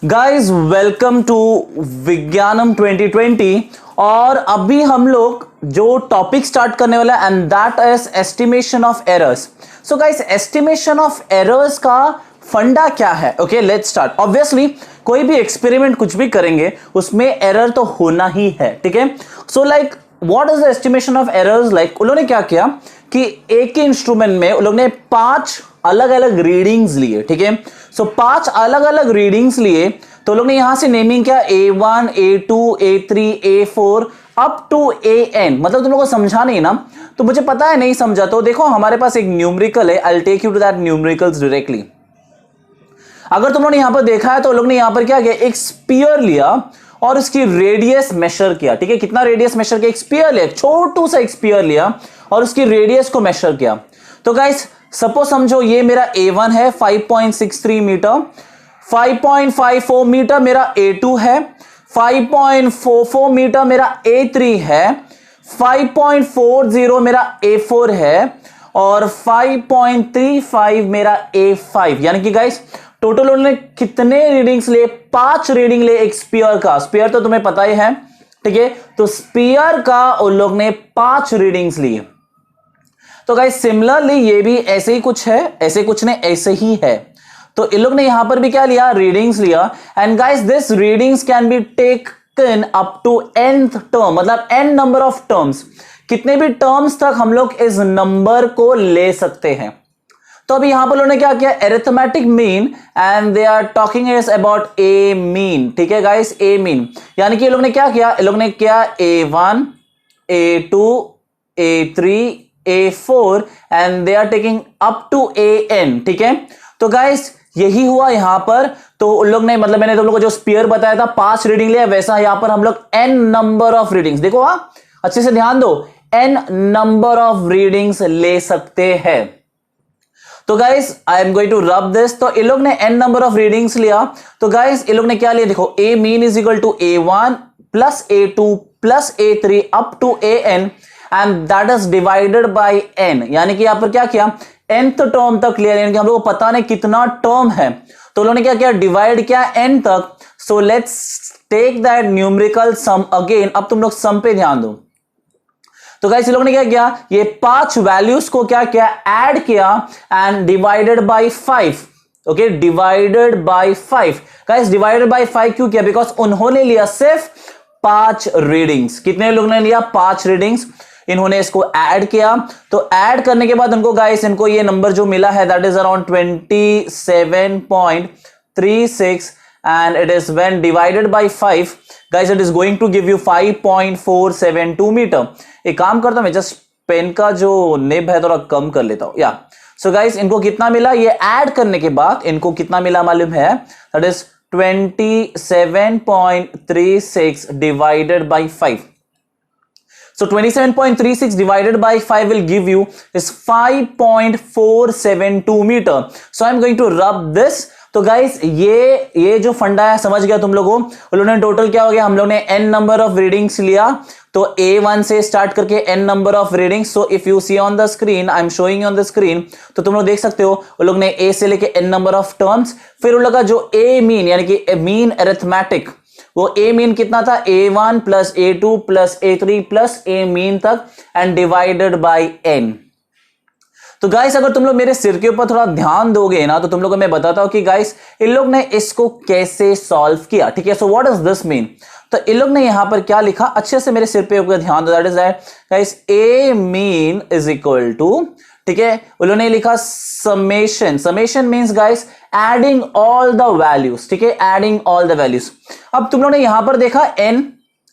Guys welcome to विज्ञानम 2020। और अभी हम लोग जो टॉपिक स्टार्ट करने वाला है and that is estimation of errors. So guys estimation of errors का फंडा क्या है? Okay let's start. ऑब्वियसली कोई भी एक्सपेरिमेंट कुछ भी करेंगे उसमें एरर तो होना ही है, ठीक है। So like what is the estimation of errors? Like उन्होंने क्या किया कि एक ही इंस्ट्रूमेंट में उन लोगों ने 5 अलग अलग रीडिंग्स लिए, ठीक है। सो 5 अलग अलग रीडिंग्स लिए तो लोग ने यहां से नेमिंग किया A1, A2, A3, A4 up to AN। मतलब तुम लोगों को समझा नहीं ना, तो मुझे पता है नहीं समझा, तो देखो हमारे पास एक न्यूमेरिकल है। I will take you to that numericals directly. अगर तुम लोगों ने यहां पर देखा है तो लोग ने यहां पर क्या किया, एक स्पीयर लिया और उसकी रेडियस मेजर किया, ठीक है। कितना रेडियस मेजर किया? एक स्पीयर लिया, छोटू सा एक स्पीयर लिया और उसकी रेडियस को मेजर किया। तो गाइस सपोज समझो ये मेरा A1 है 5.63 मीटर, 5.54 मीटर मेरा A2 है, 5.44 मीटर मेरा A3 है, 5.40 मेरा A4 है और 5.35 मेरा A5। यानी कि गाइस टोटल उन्होंने कितने रीडिंग्स लिए? 5 रीडिंग ले एक स्पीयर का। स्पीयर तो तुम्हें पता ही है, ठीक है। तो स्पीयर का उन लोग ने 5 रीडिंग्स लिए। तो गाइस सिमिलरली ये भी ऐसे ही कुछ है, ऐसे कुछ नहीं ऐसे ही है। तो इन लोग ने यहां पर भी क्या लिया? रीडिंग्स लिया। And guys this readings can be taken up to nth term, मतलब n नंबर ऑफ टर्म्स। कितने भी टर्म्स तक हम लोग इस नंबर को ले सकते हैं। तो अभी यहां पर उन्होंने क्या किया? Arithmetic mean and they are talking is about a mean, ठीक है गाइस, ए मीन। यानी कि ये लोग ने क्या किया? ये लोग ने किया A1, A2, A3, A4 and they are taking up to AN, ठीक है। तो गाइस यही हुआ यहां पर। तो उन लोग ने, मतलब मैंने तुम लोग को जो स्पीयर बताया था 5 रीडिंग लिया, वैसा यहां पर हम लोग n नंबर ऑफ रीडिंग्स, देखो अच्छे से ध्यान दो, n नंबर ऑफ रीडिंग्स ले सकते हैं। तो guys I am going to rub this. तो इन लोग ने n नंबर ऑफ रीडिंग्स लिया। तो गाइस इन लोग ने क्या लिया? देखो A mean is equal to A1 plus A2 plus A3 up to AN and that is divided by n। यानी कि यहां पर क्या किया? nth टर्म तक लिया, यानी कि हम लोग को पता नहीं कितना टर्म है, तो उन्होंने क्या किया? डिवाइड किया n तक। So let's take that numerical sum again. अब तुम लोग सम पे ध्यान दो। तो गाइस लोगों ने क्या किया? ये 5 वैल्यूज को क्या किया? ऐड किया and divided by 5। Okay, divided by 5। Guys divided by 5 क्यों किया? बिकॉज उन्होंने लिया सिर्फ 5 रीडिंग्स। कितने लोगों ने लिया? 5 रीडिंग्स। इन्होंने इसको ऐड किया। तो ऐड करने के बाद उनको गाइस इनको ये नंबर जो मिला है that is around 27.36 and it is when divided by 5 guys it is going to give you 5.472 metre. एक काम करता हूं मैं, जस्ट पेन का जो निब है थोड़ा कम कर लेता हूं। या सो गाइस इनको कितना मिला? ये ऐड करने के बाद इनको कितना मिला मालूम है? That is 27.36 divided by 5। So 27.36 divided by 5 will give you is 5.472 meter. So I'm going to rub this. तो गाइस ये जो फंडा है समझ गया तुम लोगों? उन्होंने टोटल क्या हो गया? हम लोग ने n नंबर ऑफ रीडिंग्स लिया, तो A1 से स्टार्ट करके n number of readings. So if you see on the screen, I am showing on the screen, तो तुम लोग देख सकते हो उन लोग ने A से लेके n नंबर ऑफ टर्म्स। फिर उन लोग का जो A मीन यानी कि मीन अरिथमेटिक, वो A मीन कितना था? A1 plus A2 plus A3 plus A mean तक एंड डिवाइडेड बाय n। तो गाइस अगर तुम लोग मेरे सिर के ऊपर थोड़ा ध्यान दोगे ना, तो तुम लोगों को मैं बताता हूं कि गाइस इन लोग ने इसको कैसे सॉल्व किया, ठीक है। So what does this mean? तो इन लोग ने यहां पर क्या लिखा? अच्छे से मेरे सिर पे ऊपर ध्यान दो। That is that guys A mean is equal to, ठीक है, उन्होंने लिखा summation. Summation means guys adding all the values, ठीक है, एडिंग ऑल द वैल्यूज। अब तुम लोगों ने यहां पर देखा n,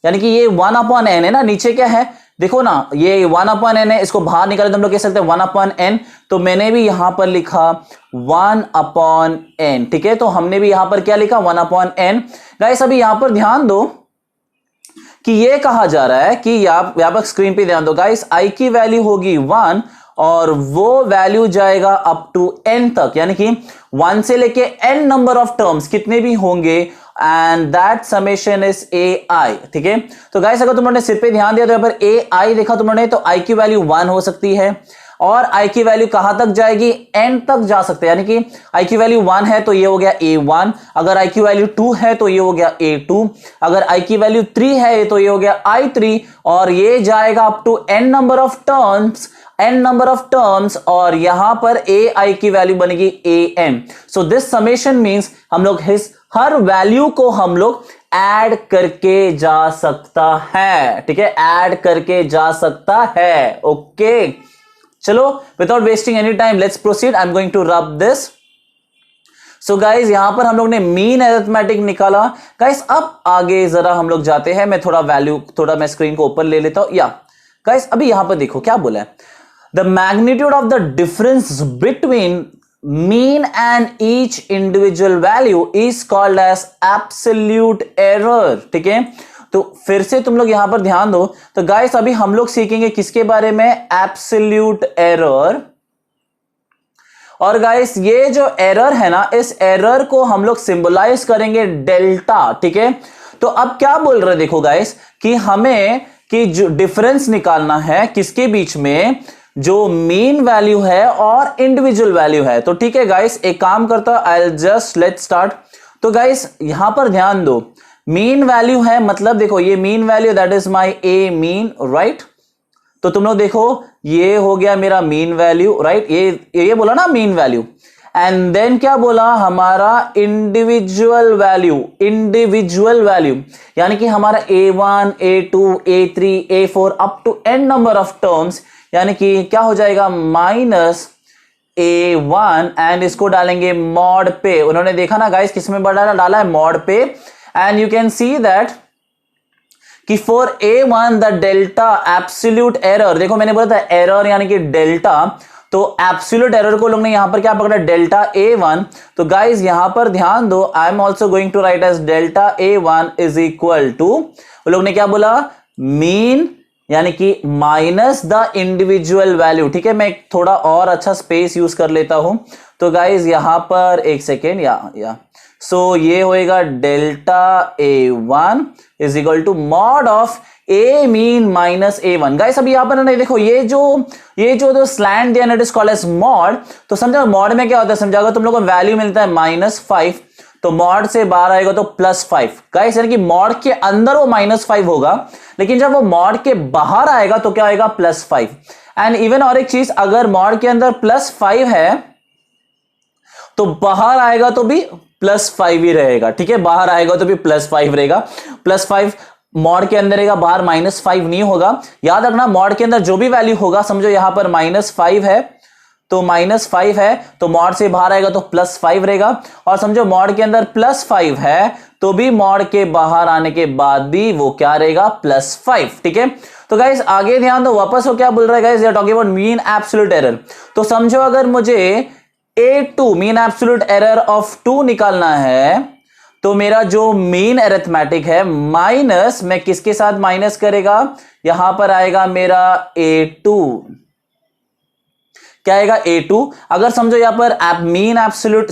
यानी कि ये 1 अपॉन n है ना, नीचे क्या है देखो ना, ये 1 अपॉन n है, इसको बाहर निकाले तो हम लोग कह सकते हैं 1 अपॉन n। तो मैंने भी यहां पर लिखा 1 अपॉन n, ठीक है। तो हमने भी यहां पर क्या लिखा? 1 अपॉन n। गाइस अभी यहां पर ध्यान दो कि ये कहा जा रहा है कि यहां पर स्क्रीन पे ध्यान दो गाइस, i की वैल्यू होगी 1 और वो वैल्यू जाएगा अप टू n तक, यानी कि 1 से लेके n नंबर ऑफ टर्म्स कितने भी होंगे and that summation is AI, ठीक है। तो गाइस अगर तुम लोगों ने सिर पे ध्यान दिया तो यहां पर AI देखा तुम लोगों ने, तो I की वैल्यू 1 हो सकती है और आई की वैल्यू कहां तक जाएगी, एन तक जा सकते हैं, यानी कि आई की वैल्यू 1 है तो ये हो गया A1, अगर आई की वैल्यू 2 है तो ये हो गया A2, अगर आई की वैल्यू 3 है तो ये हो गया I3, और ये जाएगा up to n number of terms, और यहां पर ai की वैल्यू बनेगी am। So this summation means हम लोग हर वैल्यू को हम लोग ऐड करके जा सकता है, ठीक है, ऐड करके जा सकता है। ओके चलो, without wasting any time let's proceed. I am going to rub this. So guys यहां पर हम लोग ने मीन अरिथमेटिक निकाला। गाइज अब आगे जरा हम लोग जाते हैं, मैं थोड़ा मैं स्क्रीन को ऊपर ले लेता हूं। या गाइज अभी यहां पर देखो क्या बोला है, the magnitude of the difference between mean and each individual value is called as absolute error। ठीक है, तो फिर से तुम लोग यहां पर ध्यान दो। तो गाइस अभी हम लोग सीखेंगे किसके बारे में, एब्सोल्यूट एरर। और गाइस ये जो एरर है ना, इस एरर को हम लोग सिंबलाइज करेंगे डेल्टा। ठीक है, तो अब क्या बोल रहे देखो गाइस कि हमें कि जो डिफरेंस निकालना है किसके बीच में, जो मीन वैल्यू है और इंडिविजुअल वैल्यू है। तो ठीक है गाइस, एक काम करता हूं, आई जस्ट लेट स्टार्ट। तो गाइस यहां पर ध्यान दो, मीन वैल्यू है मतलब देखो ये mean value that is my A mean, right. तो तुम लोग देखो ये हो गया मेरा मीन वैल्यू, राइट, ये बोला ना मीन वैल्यू, एंड देन क्या बोला हमारा इंडिविजुअल वैल्यू, यानी कि हमारा A1 A2 A3 A4 up to n number of terms, यानी कि क्या हो जाएगा माइनस A1, एंड इसको डालेंगे मॉड पे। उन्होंने देखा ना गाइस किसमें डाला है, मॉड पे। And you can see that कि for A1 the delta absolute error, देखो मैंने बोला था एरर यानी कि डेल्टा, तो एब्सोल्यूट एरर को लोग ने यहां पर क्या पकड़ा, डेल्टा A1। तो गाइस यहां पर ध्यान दो, I am also going to write as delta A1 is equal to, वो लोग ने क्या बोला, मीन यानी कि माइनस द इंडिविजुअल वैल्यू। ठीक है, मैं थोड़ा और अच्छा स्पेस यूज कर लेता हूं। तो गाइज यहां पर एक सेकेंड, या सो ये होएगा delta A1 is equal to mod of a mean minus A1। Guys अभी यहां पर नहीं देखो, ये जो स्लैंट दिया it is called as mod. तो समझो मॉड में क्या होता है, समझाओगे तुम लोगों को वैल्यू मिलता है -5, तो मॉड से बाहर आएगा तो +5। गाइस यानी कि मॉड के अंदर वो -5 होगा, लेकिन जब वो मॉड के बाहर आएगा तो क्या आएगा, +5। एंड इवन और एक चीज, अगर मॉड के अंदर +5 है तो बाहर आएगा तो भी +5 ही रहेगा। ठीक है, बाहर आएगा तो भी +5 रहेगा। +5 मॉड के अंदर रहेगा, बाहर -5 नहीं होगा। याद रखना मॉड के अंदर जो भी वैल्यू होगा, समझो यहां पर -5 है तो -5 है, तो मॉड से बाहर आएगा तो +5 रहेगा। और समझो मॉड के अंदर +5 है तो भी मॉड के बाहर आने के बाद भी वो क्या रहेगा, +5। ठीक है, तो गाइस आगे ध्यान दो, वापस वो क्या बोल रहा है guys, we are talking about mean absolute error. तो समझो अगर मुझे A2 mean absolute error of 2 निकालना है, तो मेरा जो मीन अरिथमेटिक है माइनस, मैं किसके साथ माइनस करेगा, यहां पर आएगा मेरा A2, क्या आएगा A2। अगर समझो यहां पर मीन एब्सोल्यूट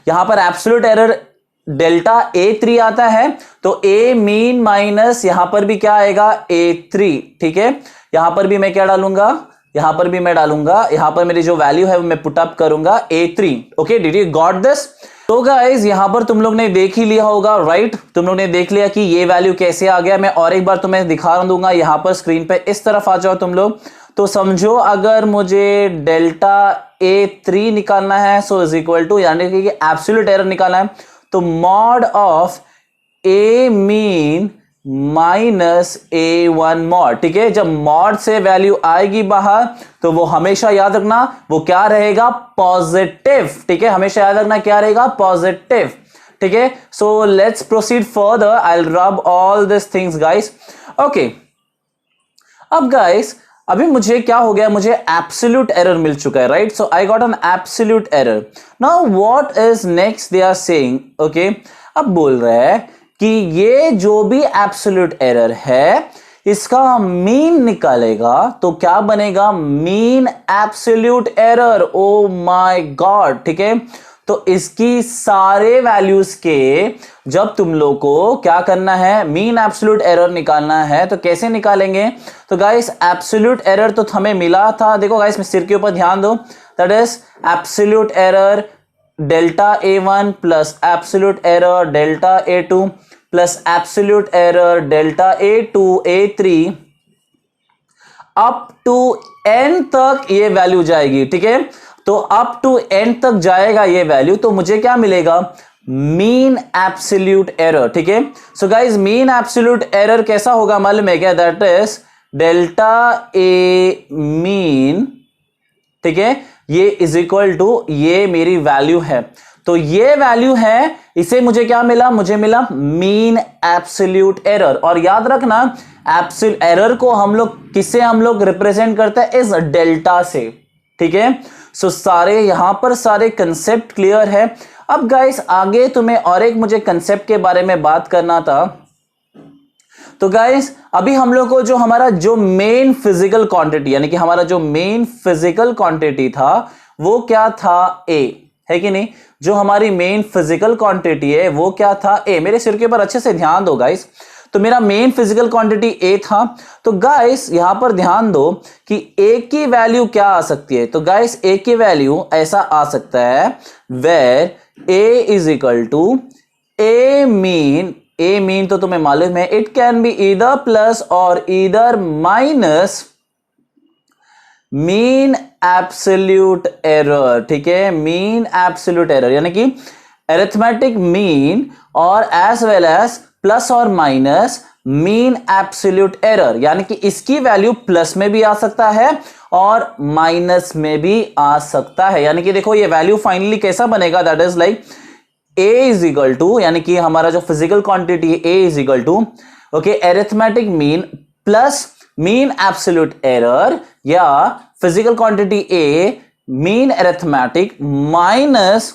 यहां पर एब्सोल्यूट एरर डेल्टा A3 आता है, तो A मीन माइनस यहां पर भी क्या आएगा, A3। ठीक है, यहां पर भी मैं क्या डालूंगा, यहां पर भी मैं डालूंगा, यहां पर मेरी जो वैल्यू है वो मैं पुट अप करूंगा A3। Okay, did you got this. तो गाइस यहां पर तुम लोग ने देख ही लिया होगा, राइट, तुम लोग ने देख लिया कि ये वैल्यू कैसे आ गया। मैं और एक बार तुम्हें दिखा दूंगा, यहां पर स्क्रीन पे इस तरफ आ जाओ तुम लोग। तो समझो अगर मुझे डेल्टा A3 निकालना है, सो इज इक्वल टू, यानी कि एब्सोल्यूट एरर निकालना है, तो mod of A mean minus A1 mod. ठीक है, जब मॉड से वैल्यू आएगी बाहर तो वो हमेशा याद रखना वो क्या रहेगा, पॉजिटिव। ठीक है, हमेशा याद रखना क्या रहेगा, पॉजिटिव। ठीक है, so let's proceed further, I will रब all this things guys. Okay, अब गाइस अभी मुझे क्या हो गया, मुझे एब्सोल्यूट एरर मिल चुका है, right. So I got an absolute error. Now what is next they are saying, okay, अब बोल रहे हैं कि ये जो भी एब्सोल्यूट एरर है इसका मीन निकालेगा तो क्या बनेगा, mean absolute error. Oh my God, ठीक है, तो इसकी सारे वैल्यूज के जब तुम लोग को क्या करना है, मीन एब्सोल्यूट एरर निकालना है, तो कैसे निकालेंगे? तो गाइस एब्सोल्यूट एरर तो हमें मिला था, देखो गाइस सिर के ऊपर ध्यान दो, that is absolute error delta A1 plus absolute error delta A2 plus absolute error delta A2 A3 up to n तक ये वैल्यू जाएगी, ठीक है। तो अप टू n तक जाएगा ये वैल्यू, तो मुझे क्या मिलेगा, मीन एब्सोल्यूट एरर, ठीक है। So guys mean absolute error कैसा होगा मालूम है क्या, that is delta A mean, ठीक है, ये इज इक्वल टू ये मेरी वैल्यू है, तो ये वैल्यू है, इसे मुझे क्या मिला, मुझे मिला मीन एब्सोल्यूट एरर। और याद रखना एब्सोल्यूट एरर को हम लोग किससे हम लोग रिप्रेजेंट करते हैं, इस डेल्टा से, ठीक है। सो सारे यहां पर सारे कंसेप्ट क्लियर है। अब गाइस आगे तुम्हें और एक मुझे कंसेप्ट के बारे में बात करना था। तो गाइस अभी हम लोग को जो हमारा जो मेन फिजिकल क्वांटिटी, यानी कि हमारा जो मेन फिजिकल क्वांटिटी था वो क्या था, ए, है कि नहीं। जो हमारी मेन फिजिकल क्वांटिटी है वो क्या था, ए। मेरे सिर के ऊपर अच्छे से ध्यान दो गाइस, तो मेरा मेन फिजिकल क्वांटिटी ए था। तो गाइस यहां पर ध्यान दो कि ए की वैल्यू क्या आ सकती है, तो गाइस ए की वैल्यू ऐसा आ सकता है where a is equal to a mean, a mean तो तुम्हें मालूम है it can be either plus और either minus mean absolute error, ठीक है, मीन एब्सोल्यूट एरर, यानी कि अरिथमेटिक मीन और एज वेल एज प्लस और माइनस मीन एब्सोल्यूट एरर, यानी कि इसकी वैल्यू प्लस में भी आ सकता है और माइनस में भी आ सकता है। यानी कि देखो ये वैल्यू फाइनली कैसा बनेगा, that is like a is equal to, यानी कि हमारा जो फिजिकल क्वांटिटी है a is equal to, okay, arithmetic mean plus mean absolute error, या physical quantity a mean arithmetic minus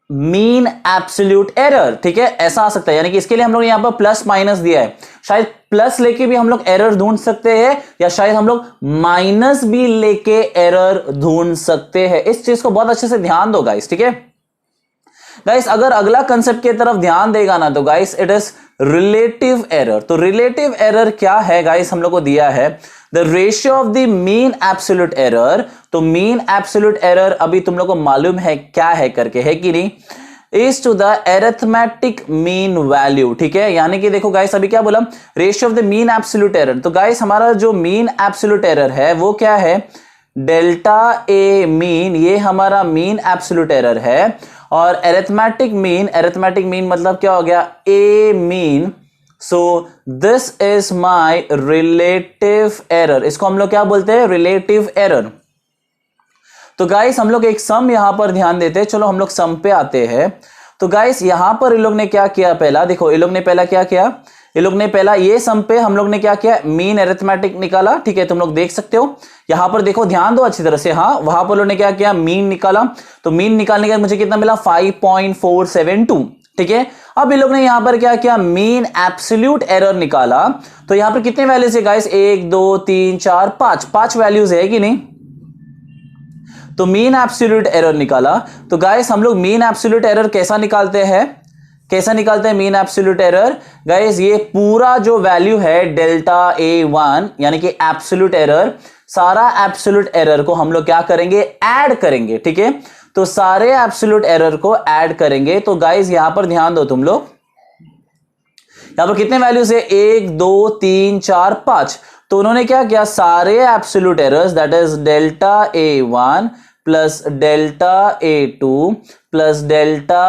mean absolute error, ठीक है, ऐसा आ सकता है। यानी कि इसके लिए हम लोग यहां पर प्लस माइनस दिया है, शायद प्लस लेके भी हम लोग एरर ढूंढ सकते हैं, या शायद हम लोग माइनस भी लेके एरर ढूंढ सकते हैं। इस चीज को बहुत अच्छे से ध्यान दो गाइस, ठीक है। गाइस अगर अगला कंसेप्ट की तरफ ध्यान देगा ना, तो guys it is relative error. तो रिलेटिव एरर क्या है गाइस, हम लोग को दिया है the ratio of the mean absolute error. तो मीन एब्सोल्यूट एरर अभी तुम लोग को मालूम है क्या है करके, है कि नहीं, is to the arithmetic mean value, ठीक है। यानी कि देखो गाइस अभी क्या बोला, ratio of the mean absolute error. तो गाइस हमारा जो मीन एब्सोल्यूट एरर है वो क्या है, डेल्टा ए मीन, ये हमारा मीन एब्सोल्यूट एरर है। और अरिथमेटिक मीन मतलब क्या हो गया, a mean. So this is my relative error, इसको हम लोग क्या बोलते हैं, रिलेटिव एरर। तो गाइस हम लोग एक सम यहां पर ध्यान देते हैं, चलो हम लोग सम पे आते हैं। तो गाइस यहां पर ये लोग ने क्या किया, पहला देखो ये लोग ने पहला क्या किया, ये लोग ने पहला ये सम पे हम लोग ने क्या किया, मीन अरिथमेटिक निकाला, ठीक है, तुम लोग देख सकते हो यहां पर, देखो ध्यान दो अच्छी तरह से, हाँ वहां पर लोग ने क्या किया, मीन निकाला। तो मीन निकालने के बाद मुझे कितना मिला, 5.472, ठीक है। अब ये लोग ने यहां पर क्या किया, मीन एब्सोल्यूट एरर निकाला। तो यहां पर कितने वैल्यूज है गाइस, 1 2 3 4 5 वैल्यूज है कि नहीं। तो मीन एब्सोल्यूट एरर निकाला। तो गाइस हम लोग मीन एब्सोल्यूट एरर कैसा निकालते हैं, मीन एब्सोल्यूट एरर, गाइस ये पूरा जो वैल्यू है डेल्टा A1 यानी कि एब्सोल्यूट एरर, सारा एब्सोल्यूट एरर को हम लोग क्या करेंगे, ऐड करेंगे, ठीक है। तो सारे एब्सोल्यूट एरर को ऐड करेंगे। तो गाइस यहां पर ध्यान दो तुम लोग, यहां पर कितने वैल्यूज है, 1 2 3 4 5। तो उन्होंने क्या किया, सारे absolute errors that is delta A1 plus delta A2 plus delta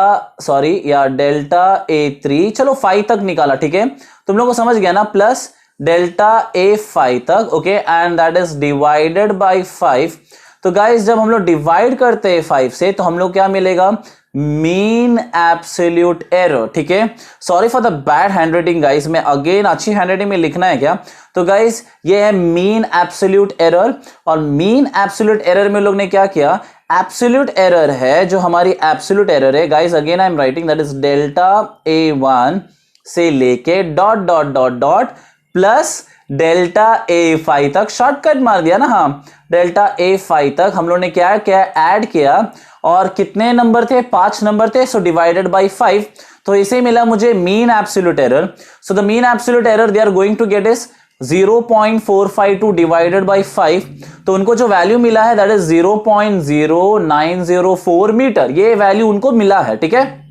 A3, चलो 5 तक निकाला, ठीक है, तुम लोग को समझ गया ना, प्लस डेल्टा A5 तक, okay, and that is divided bye 5। तो गाइस जब हम लोग डिवाइड करते हैं 5 से, तो हम लोग क्या मिलेगा, मीन एब्सोल्यूट एरर, ठीक है। Sorry for the bad handwriting guys, मैं अगेन अच्छी हैंडराइटिंग में लिखना है क्या। तो गाइस ये है मीन एब्सोल्यूट एरर, और मीन एब्सोल्यूट एरर में लोग ने क्या किया, एब्सोल्यूट एरर है जो हमारी एब्सोल्यूट एरर है guys, again I am writing that is delta A1 से लेके dot dot dot dot plus delta A5 तक, शॉर्टकट मार दिया ना, हाँ डेल्टा A5 तक हम लोग ने क्या किया, ऐड किया, और कितने नंबर थे, 5 नंबर थे, सो डिवाइडेड बाई 5, तो इसे मिला मुझे mean absolute error. So the mean absolute error they are going to get is 0.452 divided by 5, तो उनको जो वैल्यू मिला है दैट इज 0.0904 मीटर, ये वैल्यू उनको मिला है, ठीक है।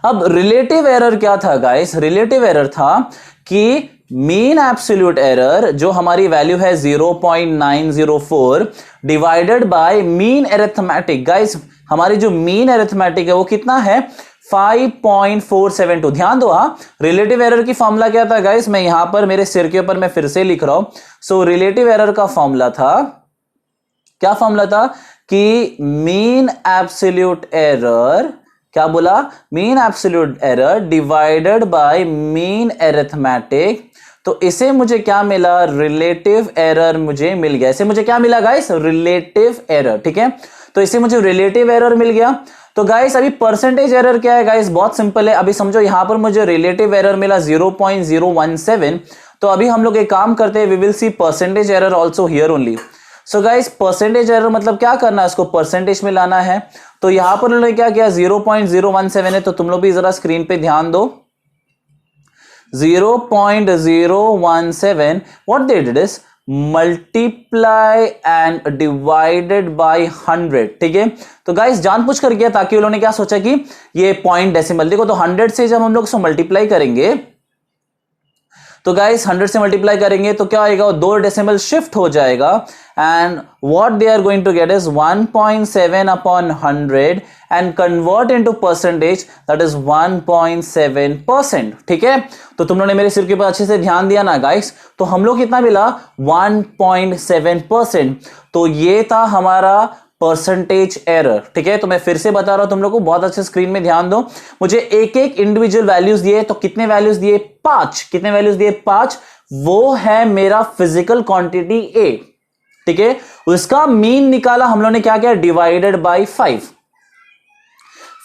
अब रिलेटिव एरर क्या था गाइस, रिलेटिव एरर था कि मीन एब्सोल्यूट एरर जो हमारी वैल्यू है 0.904 divided by mean arithmetic, guys हमारी जो मीन एरिथमेटिक है वो कितना है 5.472। ध्यान दो, हाँ रिलेटिव एरर की फॉर्मूला क्या था गाइस, मैं यहां पर मेरे सिर के ऊपर मैं फिर से लिख रहा हूं। सो रिलेटिव एरर का फॉर्मूला था, क्या फॉर्मूला था कि मीन एब्सोल्यूट एरर, क्या बोला, mean absolute error divided by mean arithmetic, तो इसे मुझे क्या मिला, रिलेटिव एरर मुझे मिल गया। इसे मुझे क्या मिला गाइस, रिलेटिव एरर, ठीक है। तो इसे मुझे रिलेटिव एरर मिल गया। तो गाइस अभी परसेंटेज एरर क्या है गाइस, बहुत सिंपल है। अभी समझो यहां पर मुझे रिलेटिव एरर मिला 0.017, तो अभी हम लोग एक काम करते हैं, we will see percentage error also here only. So guys percentage error मतलब क्या करना है, इसको परसेंटेज में लाना है। तो यहां पर उन्होंने क्या किया, 0.017 है, तो तुम लोग भी जरा स्क्रीन पे ध्यान दो, 0.017, what they did is multiply and divided by 100, ठीक है। तो गाइस जानबूझ कर किया ताकि उन्होंने क्या सोचा कि ये पॉइंट डेसिमल, देखो तो 100 से जब हम लोग इसको मल्टीप्लाई करेंगे, तो गाइस 100 से मल्टीप्लाई करेंगे तो क्या आएगा, 2 डेसिमल शिफ्ट हो जाएगा, and what they are going to get is 1.7 upon 100 and convert into percentage, that is 1.7%, ठीक है। तो तुम लोगों ने मेरे सिर के ऊपर अच्छे से ध्यान दिया ना गाइस, तो हम लोग कितना मिला 1.7%, तो ये था हमारा परसेंटेज एरर, ठीक है। तो मैं फिर से बता रहा हूं तुम लोग को, बहुत अच्छे स्क्रीन में ध्यान दो। मुझे एक एक इंडिविजुअल वैल्यूज दिए, तो कितने वैल्यूज दिए, 5, कितने वैल्यूज दिए 5, वो है मेरा फिजिकल क्वांटिटी ए, ठीक है। उसका मीन निकाला हम लोग ने, क्या किया, डिवाइडेड बाय 5।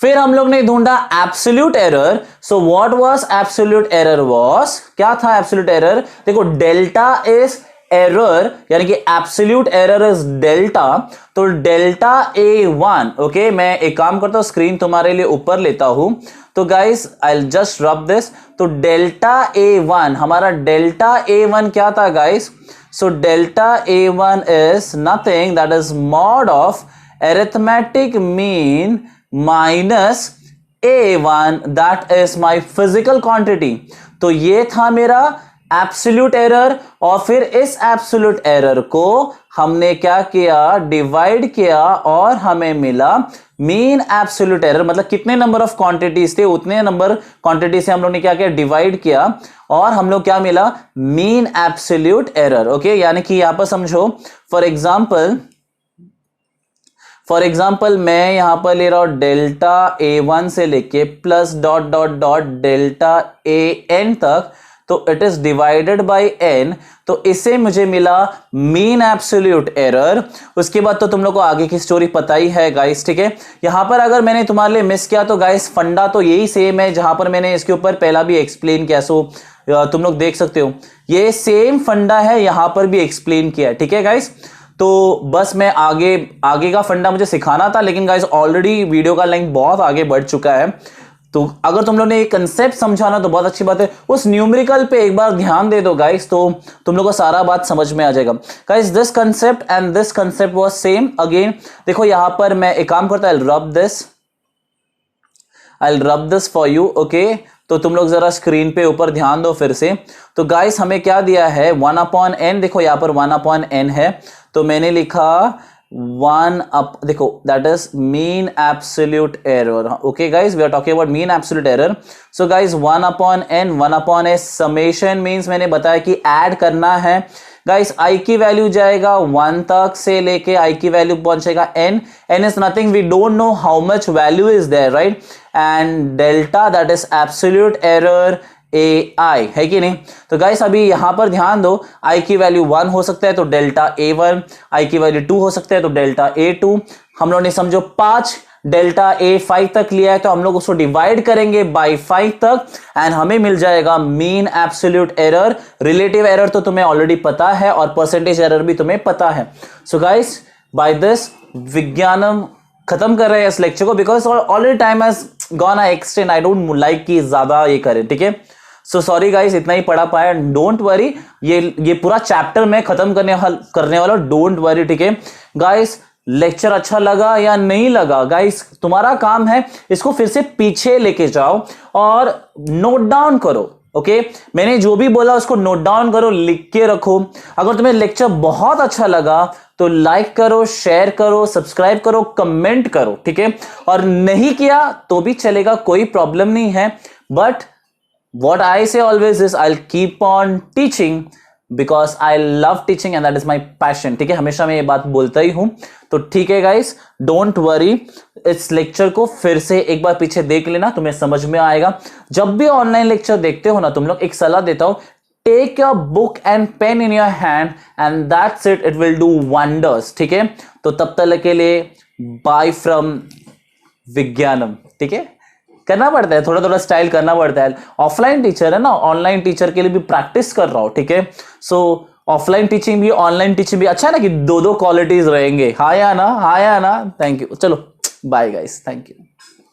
फिर हम लोग ने ढूंढा absolute error. So what was absolute error, was क्या था एब्सोल्यूट एरर, देखो डेल्टा इज एरर, यानी कि एब्सोल्यूट एरर इज डेल्टा, तो डेल्टा A1, ओके। मैं एक काम करता हूं, स्क्रीन तुम्हारे लिए ऊपर लेता हूं, तो गाइस आई विल जस्ट रब दिस, तो डेल्टा A1, हमारा डेल्टा A1 क्या था guys, so delta A1 is nothing that is mod of arithmetic mean minus A1 that is my physical quantity. तो ये था मेरा एब्सोल्यूट एरर, और फिर इस एब्सोल्यूट एरर को हमने क्या किया, डिवाइड किया, और हमें मिला मीन एब्सोल्यूट एरर, मतलब कितने नंबर ऑफ क्वांटिटीज थे उतने नंबर क्वांटिटी से हम लोग ने क्या किया, डिवाइड किया, और हम लोग क्या मिला, मीन एब्सोल्यूट एरर, ओके। यानी कि यहां पर समझो, फॉर एग्जाम्पल मैं यहां पर ले रहा हूं डेल्टा A1 से लेके plus dot dot dot delta AN तक, तो it is divided by n, तो इससे मुझे मिला मीन एब्सोल्यूट एरर। उसके बाद तो तुम लोग को आगे की स्टोरी पता ही है गाइस, ठीक है। यहां पर अगर मैंने तुम्हारे लिए मिस किया तो गाइस फंडा तो यही सेम है जहां पर मैंने इसके ऊपर पहला भी एक्सप्लेन किया, सो तुम लोग देख सकते हो ये सेम फंडा है, यहां पर भी एक्सप्लेन किया है, ठीक है गाइस। तो बस मैं आगे का फंडा मुझे सिखाना था, लेकिन गाइस ऑलरेडी वीडियो का लेंथ बहुत आगे बढ़ चुका है, तो अगर तुम लोग ने ये कंसेप्ट समझाना तो बहुत अच्छी बात है, उस न्यूमेरिकल पे एक बार ध्यान दे दो गाइस, तो तुम लोग को सारा बात समझ में आ जाएगा। Guys this concept and this concept was same again. देखो यहां पर मैं एक काम करता हूं, आई rub this for you, okay. तो तुम लोग जरा स्क्रीन पे ऊपर ध्यान दो फिर से। तो गाइस हमें क्या दिया है, 1/n, देखो यहां पर 1/n है, तो मैंने लिखा 1 अप, देखो that is mean absolute error, okay guys, we are talking about mean absolute error. So guys 1/n, 1/s summation means मैंने बताया कि ऐड करना है गाइस। आई की वैल्यू जाएगा 1 तक से लेके आई की वैल्यू पहुंचेगा n is nothing, we don't know how much value is there, right, and delta that is absolute error AI, है कि नहीं। तो गाइस अभी यहां पर ध्यान दो, i की वैल्यू 1 हो सकता है तो डेल्टा A1, i की वैल्यू 2 हो सकता है तो डेल्टा A2। हम लोग ने समझो 5 डेल्टा A5 तक लिया है, तो हम लोग उसको डिवाइड करेंगे बाय 5 तक, एंड हमें मिल जाएगा mean absolute error. Relative error तो तुम्हें ऑलरेडी पता है और परसेंटेज एरर भी तुम्हें पता है। सो गाइस बाय दिस विज्ञानम खत्म कर रहे हैं इस लेक्चर को, because already time has gone extend, I don't like कि ज्यादा ये करें, ठीक है। सो सॉरी गाइस, इतना ही पढ़ा पाया, डोंट वरी, ये पूरा चैप्टर मैं खत्म करने वाला, डोंट वरी, ठीक है गाइस। लेक्चर अच्छा लगा या नहीं लगा गाइस, तुम्हारा काम है इसको फिर से पीछे लेके जाओ और नोट डाउन करो, ओके। मैंने जो भी बोला उसको नोट डाउन करो, लिख के रखो। अगर तुम्हें लेक्चर बहुत अच्छा लगा तो लाइक करो, शेयर करो, सब्सक्राइब करो, कमेंट करो, ठीक है। और नहीं किया तो भी चलेगा, कोई प्रॉब्लम नहीं है। But what I say always is I'll keep on teaching because I love teaching and that is my passion, ठीक है। हमेशा मैं ये बात बोलता ही हूं। तो ठीक है गाइस, डोंट वरी, इस लेक्चर को फिर से एक बार पीछे देख लेना, तुम्हें समझ में आएगा। जब भी ऑनलाइन लेक्चर देखते हो ना तुम लोग, एक सलाह देता हूं, take your book and pen in your hand and that's it, it will do wonders, ठीक है। तो तब तक के लिए बाय फ्रॉम विज्ञानम, ठीक है। करना पड़ता है, थोड़ा थोड़ा स्टाइल करना पड़ता है। ऑफलाइन टीचर है ना, ऑनलाइन टीचर के लिए भी प्रैक्टिस कर रहा हूं, ठीक है। सो ऑफलाइन टीचिंग भी ऑनलाइन टीचिंग भी अच्छा है ना, कि दो दो क्वालिटीज रहेंगे। हाँ या ना, हाँ या ना। थैंक यू, चलो बाय गाइस, थैंक यू।